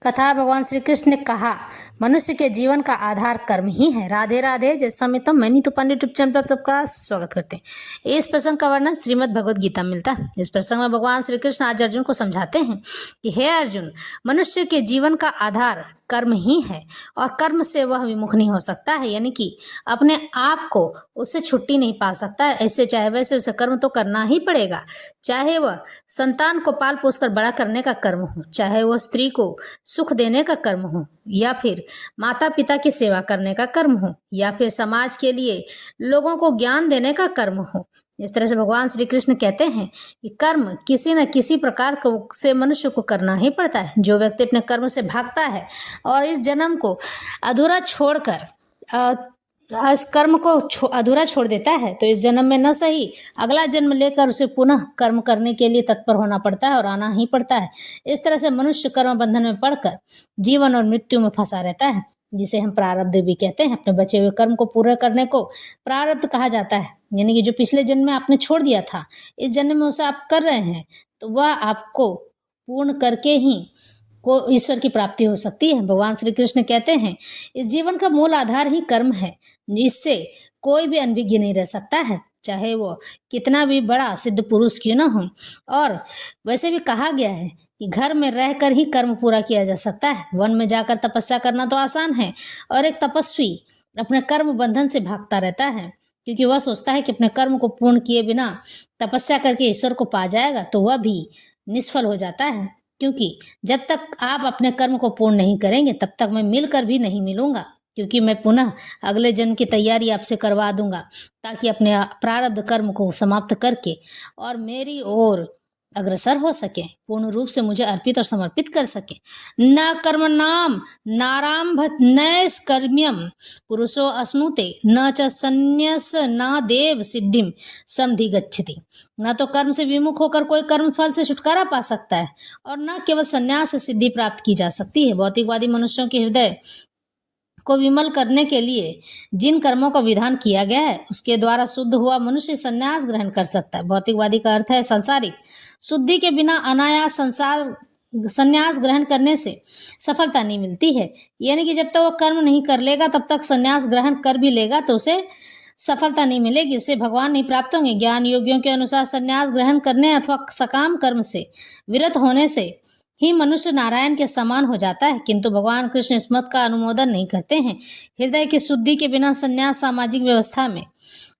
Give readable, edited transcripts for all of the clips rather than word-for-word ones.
कथा भगवान श्री कृष्ण ने कहा, मनुष्य के जीवन का आधार कर्म ही है। राधे राधे। जैसा मित्रों, मैं नीतू पांडे यूट्यूब चैनल पर सबका स्वागत करते हैं। इस प्रसंग का वर्णन श्रीमद् भगवद गीता में मिलता है। इस प्रसंग में भगवान श्री कृष्ण आज अर्जुन को समझाते हैं कि हे अर्जुन, मनुष्य के जीवन का आधार कर्म ही है और कर्म से वह विमुख नहीं हो सकता है, यानी कि अपने आप को उससे छुट्टी नहीं पा सकता है। ऐसे चाहे वैसे उसे कर्म तो करना ही पड़ेगा, चाहे वह संतान को पाल पोस कर बड़ा करने का कर्म हो, चाहे वह स्त्री को सुख देने का कर्म हो, या फिर माता पिता की सेवा करने का कर्म हो, या फिर समाज के लिए लोगों को ज्ञान देने का कर्म हो। इस तरह से भगवान श्री कृष्ण कहते हैं कि कर्म किसी न किसी प्रकार से मनुष्य को करना ही पड़ता है। जो व्यक्ति अपने कर्म से भागता है और इस जन्म को अधूरा छोड़कर इस कर्म को अधूरा छोड़ देता है, तो इस जन्म में न सही अगला जन्म लेकर उसे पुनः कर्म करने के लिए तत्पर होना पड़ता है और आना ही पड़ता है। इस तरह से मनुष्य कर्म बंधन में पड़कर जीवन और मृत्यु में फंसा रहता है, जिसे हम प्रारब्ध भी कहते हैं। अपने बचे हुए कर्म को पूरा करने को प्रारब्ध कहा जाता है, यानी कि जो पिछले जन्म में आपने छोड़ दिया था, इस जन्म में उसे आप कर रहे हैं, तो वह आपको पूर्ण करके ही को ईश्वर की प्राप्ति हो सकती है। भगवान श्री कृष्ण कहते हैं, इस जीवन का मूल आधार ही कर्म है, इससे कोई भी अनभिज्ञ नहीं रह सकता है, चाहे वो कितना भी बड़ा सिद्ध पुरुष क्यों ना हो। और वैसे भी कहा गया है कि घर में रहकर ही कर्म पूरा किया जा सकता है। वन में जाकर तपस्या करना तो आसान है, और एक तपस्वी अपने कर्म बंधन से भागता रहता है, क्योंकि वह सोचता है कि अपने कर्म को पूर्ण किए बिना तपस्या करके ईश्वर को पा जाएगा, तो वह भी निष्फल हो जाता है। क्योंकि जब तक आप अपने कर्म को पूर्ण नहीं करेंगे, तब तक मैं मिलकर भी नहीं मिलूंगा, क्योंकि मैं पुनः अगले जन्म की तैयारी आपसे करवा दूंगा, ताकि अपने प्रारब्ध कर्म को समाप्त करके और मेरी ओर अग्रसर हो सके, पूर्ण रूप से मुझे अर्पित और समर्पित कर सके। न कर्म नाम नाराम्भ नैष्कर्म्यम पुरुषो अश्नुते न च संन्यास न देव सिद्धिम समधि गच्छति। न तो कर्म से विमुख होकर कोई कर्म फल से छुटकारा पा सकता है, और न केवल संन्यास से सिद्धि प्राप्त की जा सकती है। भौतिकवादी मनुष्यों के हृदय को विमल करने के लिए जिन कर्मों का विधान किया गया है, उसके द्वारा शुद्ध हुआ मनुष्य संन्यास ग्रहण कर सकता है। भौतिकवादी का अर्थ है सांसारिक शुद्धि के बिना अनायास संन्यास ग्रहण करने से सफलता नहीं मिलती है, यानी कि जब तक वो कर्म नहीं कर लेगा, तब तक संन्यास ग्रहण कर भी लेगा तो उसे सफलता नहीं मिलेगी, उसे भगवान नहीं प्राप्त होंगे। ज्ञान योगियों के अनुसार संन्यास ग्रहण करने अथवा सकाम कर्म से विरत होने से ही मनुष्य नारायण के समान हो जाता है, किंतु भगवान कृष्ण इस मत का अनुमोदन नहीं करते हैं। हृदय की शुद्धि के बिना संन्यास सामाजिक व्यवस्था में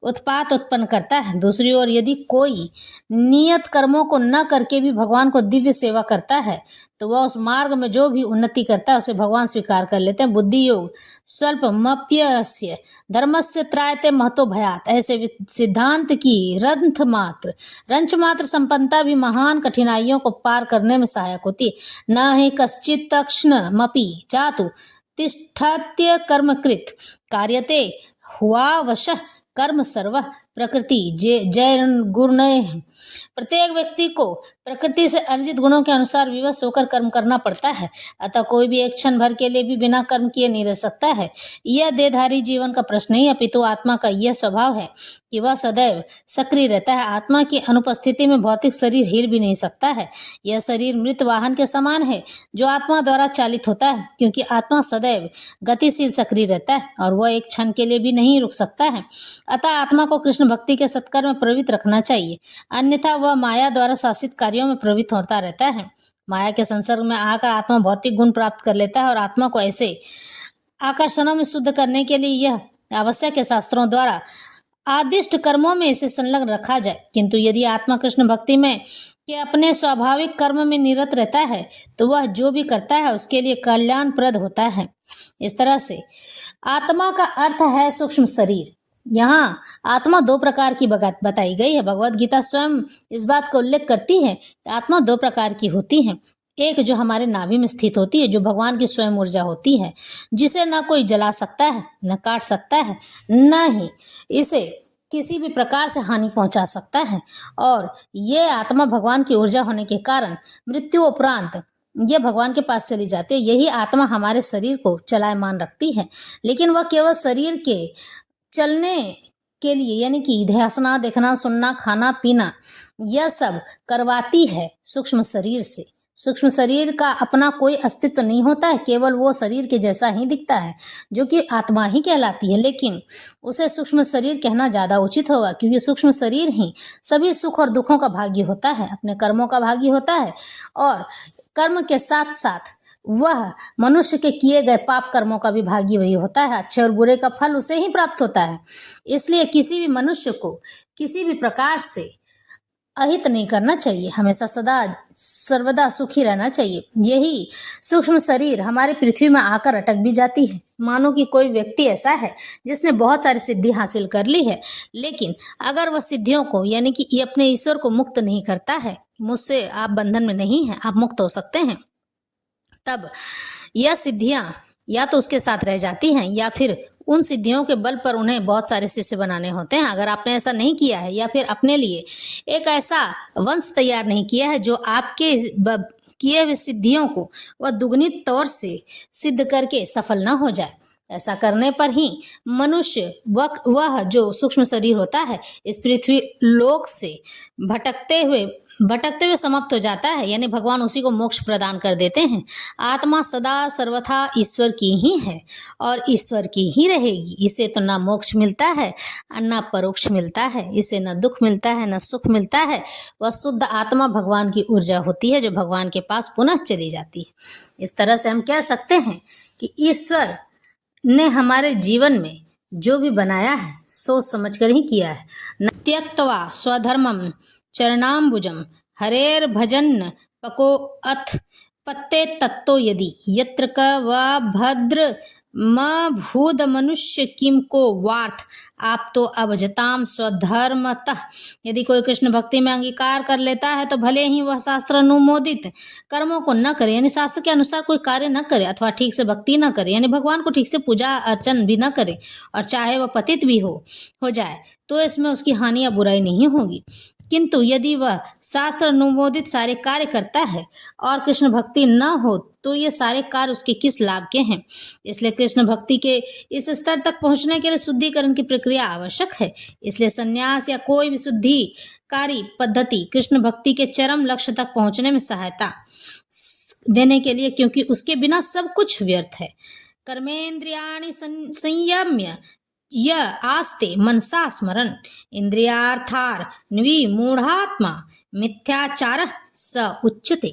उत्पात उत्पन्न करता है। दूसरी ओर यदि कोई नियत कर्मों को न करके भी भगवान को दिव्य सेवा करता है, तो वह उस मार्ग में जो भी उन्नति करता है उसे भगवान स्वीकार कर लेते हैं। बुद्धि योग स्वल्पमप्यस्य धर्मस्य त्रायते महतो भयात, ऐसे सिद्धांत की रंच मात्र संपन्नता भी महान कठिनाइयों को पार करने में सहायक होती है। न ही कश्चित तक्ष्णमपि जातु तिष्ठत्य कर्मकृत कार्यते हुआ वशः कर्म सर्व प्रकृति जय गुण। प्रत्येक व्यक्ति को प्रकृति से अर्जित गुणों के अनुसार विवश होकर कर्म करना पड़ता है, अतः कोई भी एक क्षण भर के लिए भी बिना कर्म किए नहीं रह सकता है। यह देहधारी जीवन का प्रश्न नहीं, अपितु आत्मा का यह स्वभाव है कि वह सदैव सक्रिय रहता है। आत्मा की अनुपस्थिति में भौतिक शरीर हिल भी नहीं सकता है। यह शरीर मृत वाहन के समान है जो आत्मा द्वारा चालित होता है, क्योंकि आत्मा सदैव गतिशील सक्रिय रहता है और वह एक क्षण के लिए भी नहीं रुक सकता है। अतः आत्मा को कृष्ण भक्ति के सत्कर्म में प्रवृत्त रखना चाहिए, अन्यथा वह माया द्वारा शासित कार्यों में प्रवृत्त होता रहता है। माया के संसर्ग में आकर आत्मा भौतिक गुण प्राप्त कर लेता है, और आत्मा को ऐसे आकर्षणों में शुद्ध करने के लिए यह आवश्यक है शास्त्रों द्वारा आदिष्ट कर्मों में इसे संलग्न रखा जाए। किंतु यदि आत्मा कृष्ण भक्ति में कि अपने स्वाभाविक कर्म में निरत रहता है, तो वह जो भी करता है उसके लिए कल्याणप्रद होता है। इस तरह से आत्मा का अर्थ है सूक्ष्म शरीर। यहाँ आत्मा दो प्रकार की बताई गई है। भगवद गीता स्वयं इस बात का उल्लेख करती है कि आत्मा दो प्रकार की होती है। एक जो हमारे नाभि में स्थित होती है, जो भगवान की स्वयं ऊर्जा होती है, जिसे न कोई जला सकता है, न काट सकता है, न ही इसे किसी भी प्रकार से हानि पहुंचा सकता है। और ये आत्मा भगवान की ऊर्जा होने के कारण मृत्यु उपरांत ये भगवान के पास चली जाती है। यही आत्मा हमारे शरीर को चलायमान रखती है, लेकिन वह केवल शरीर के चलने के लिए, यानी कि ध्यासना, देखना, सुनना, खाना, पीना, यह सब करवाती है सूक्ष्म शरीर से। सूक्ष्म शरीर का अपना कोई अस्तित्व नहीं होता है, केवल वो शरीर के जैसा ही दिखता है जो कि आत्मा ही कहलाती है। लेकिन उसे सूक्ष्म शरीर कहना ज़्यादा उचित होगा, क्योंकि सूक्ष्म शरीर ही सभी सुख और दुखों का भागी होता है, अपने कर्मों का भागी होता है, और कर्म के साथ साथ वह मनुष्य के किए गए पाप कर्मों का भी भागी वही होता है। अच्छे और बुरे का फल उसे ही प्राप्त होता है। इसलिए किसी भी मनुष्य को किसी भी प्रकार से अहित नहीं करना चाहिए, हमेशा सदा सर्वदा सुखी रहना चाहिए। यही सूक्ष्म शरीर हमारी पृथ्वी में आकर अटक भी जाती है। मानो कि कोई व्यक्ति ऐसा है जिसने बहुत सारी सिद्धि हासिल कर ली है, लेकिन अगर वह सिद्धियों को यानी कि ये अपने ईश्वर को मुक्त नहीं करता है, मुझसे आप बंधन में नहीं हैं, आप मुक्त हो सकते हैं, तब यह सिद्धियां या तो उसके साथ रह जाती हैं या फिर उन सिद्धियों के बल पर उन्हें बहुत सारे शिष्य बनाने होते हैं। अगर आपने ऐसा नहीं किया है या फिर अपने लिए एक ऐसा वंश तैयार नहीं किया है जो आपके किए हुए सिद्धियों को वह दुगनी तौर से सिद्ध करके सफल न हो जाए, ऐसा करने पर ही मनुष्य वह जो सूक्ष्म शरीर होता है इस पृथ्वी लोक से भटकते हुए समाप्त हो जाता है, यानी भगवान उसी को मोक्ष प्रदान कर देते हैं। आत्मा सदा सर्वथा ईश्वर की ही है और ईश्वर की ही रहेगी। इसे तो ना मोक्ष मिलता है ना परोक्ष मिलता है, इसे न दुख मिलता है न सुख मिलता है। वह शुद्ध आत्मा भगवान की ऊर्जा होती है जो भगवान के पास पुनः चली जाती है। इस तरह से हम कह सकते हैं कि ईश्वर ने हमारे जीवन में जो भी बनाया है सोच समझ कर ही किया है। न त्यक्त्वा स्वधर्मम चरणाम्बुजम हरेर भजन पको अथ पत्ते तत्तो यदि यत्र क व भद्र म भूद मनुष्य किम को वार्थ आप तो अभजताम स्वधर्मतः। यदि कोई कृष्ण भक्ति में अंगीकार कर लेता है तो भले ही वह शास्त्र अनुमोदित कर्मों को न करे, यानी शास्त्र के अनुसार कोई कार्य न करे अथवा ठीक से भक्ति न करे, यानी भगवान को ठीक से पूजा अर्चन भी न करे, और चाहे वह पतित भी हो जाए तो इसमें उसकी हानि या बुराई नहीं होगी। किंतु यदि वह शास्त्र अनुमोदित सारे कार्य करता है और कृष्ण भक्ति न हो तो ये सारे कार्य उसके किस लाभ के हैं। इसलिए कृष्ण भक्ति के इस स्तर तक पहुंचने के लिए शुद्धिकरण की प्रक्रिया आवश्यक है। इसलिए संन्यास या कोई भी शुद्धिकारी पद्धति कृष्ण भक्ति के चरम लक्ष्य तक पहुंचने में सहायता देने के लिए, क्योंकि उसके बिना सब कुछ व्यर्थ है। कर्मेंद्रियाणि संयम्य य आस्ते मनसा स्मरण इंद्रियार्थार मूढ़ात्मा मिथ्याचार स उच्यते।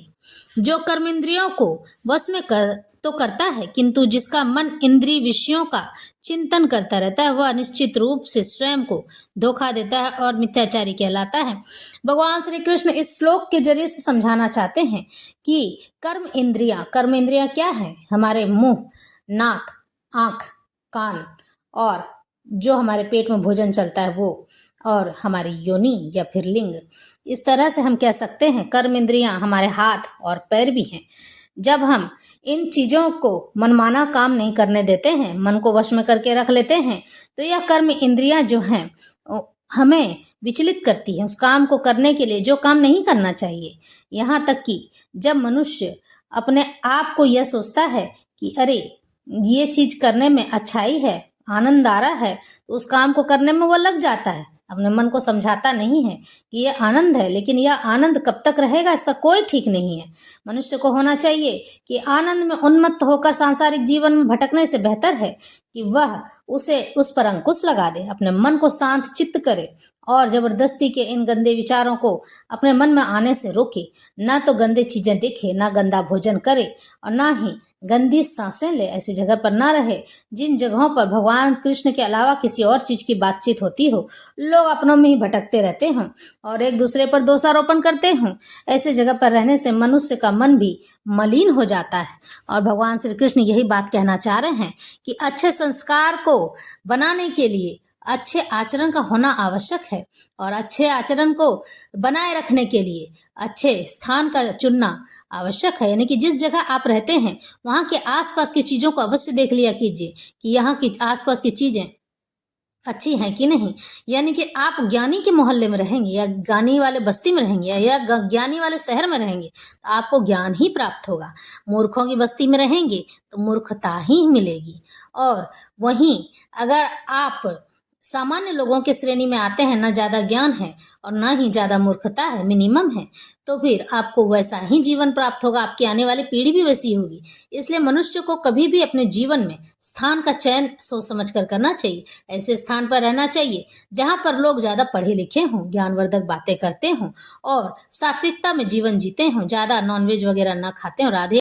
जो कर्म इंद्रियों को वश में करता है, किंतु जिसका मन इंद्रिय विषयों का चिंतन करता रहता है वह निश्चित रूप से स्वयं को धोखा देता है और मिथ्याचारी कहलाता है। भगवान श्री कृष्ण इस श्लोक के जरिए से समझाना चाहते हैं कि कर्म इंद्रियां क्या है? हमारे मुंह, नाक, आंख, कान और जो हमारे पेट में भोजन चलता है वो, और हमारी योनि या फिर लिंग। इस तरह से हम कह सकते हैं कर्म इंद्रियां हमारे हाथ और पैर भी हैं। जब हम इन चीज़ों को मनमाना काम नहीं करने देते हैं, मन को वश में करके रख लेते हैं, तो यह कर्म इंद्रियां जो हैं हमें विचलित करती हैं उस काम को करने के लिए जो काम नहीं करना चाहिए। यहाँ तक कि जब मनुष्य अपने आप को यह सोचता है कि अरे ये चीज़ करने में अच्छाई है, आनंद आ रहा है, तो उस काम को करने में वो लग जाता है। अपने मन को समझाता नहीं है कि यह आनंद है, लेकिन यह आनंद कब तक रहेगा इसका कोई ठीक नहीं है। मनुष्य को होना चाहिए कि आनंद में उन्मत्त होकर सांसारिक जीवन में भटकने से बेहतर है कि वह उस पर अंकुश लगा दे, अपने मन को शांत चित्त करे और जबरदस्ती के इन गंदे विचारों को अपने मन में आने से रोके। ना तो गंदे चीजें देखे, ना गंदा भोजन करे और ना ही गंदी सांसें ले। ऐसी जगह पर ना रहे जिन जगहों पर भगवान कृष्ण के अलावा किसी और चीज की बातचीत होती हो, लोग अपनों में ही भटकते रहते हों और एक दूसरे पर दोषारोपण करते हों। ऐसे जगह पर रहने से मनुष्य का मन भी मलिन हो जाता है। और भगवान श्री कृष्ण यही बात कहना चाह रहे हैं कि अच्छे संस्कार को बनाने के लिए अच्छे आचरण का होना आवश्यक है और अच्छे आचरण को बनाए रखने के लिए अच्छे स्थान का चुनना आवश्यक है। यानी कि जिस जगह आप रहते हैं वहाँ के आसपास की चीज़ों को अवश्य देख लिया कीजिए कि यहाँ की आसपास की चीज़ें अच्छी हैं कि नहीं। यानी कि आप ज्ञानी के मोहल्ले में रहेंगे या ज्ञानी वाले बस्ती में रहेंगे या ज्ञानी वाले शहर में रहेंगे तो आपको ज्ञान ही प्राप्त होगा। मूर्खों की बस्ती में रहेंगे तो मूर्खता ही मिलेगी। और वहीं अगर आप सामान्य लोगों की श्रेणी में आते हैं, ना ज़्यादा ज्ञान है और ना ही ज़्यादा मूर्खता है, मिनिमम है, तो फिर आपको वैसा ही जीवन प्राप्त होगा, आपकी आने वाली पीढ़ी भी वैसी होगी। इसलिए मनुष्य को कभी भी अपने जीवन में स्थान का चयन सोच समझ कर करना चाहिए। ऐसे स्थान पर रहना चाहिए जहाँ पर लोग ज़्यादा पढ़े लिखे हों, ज्ञानवर्धक बातें करते हों और सात्विकता में जीवन जीते हों, ज़्यादा नॉनवेज वगैरह ना खाते हों। राधे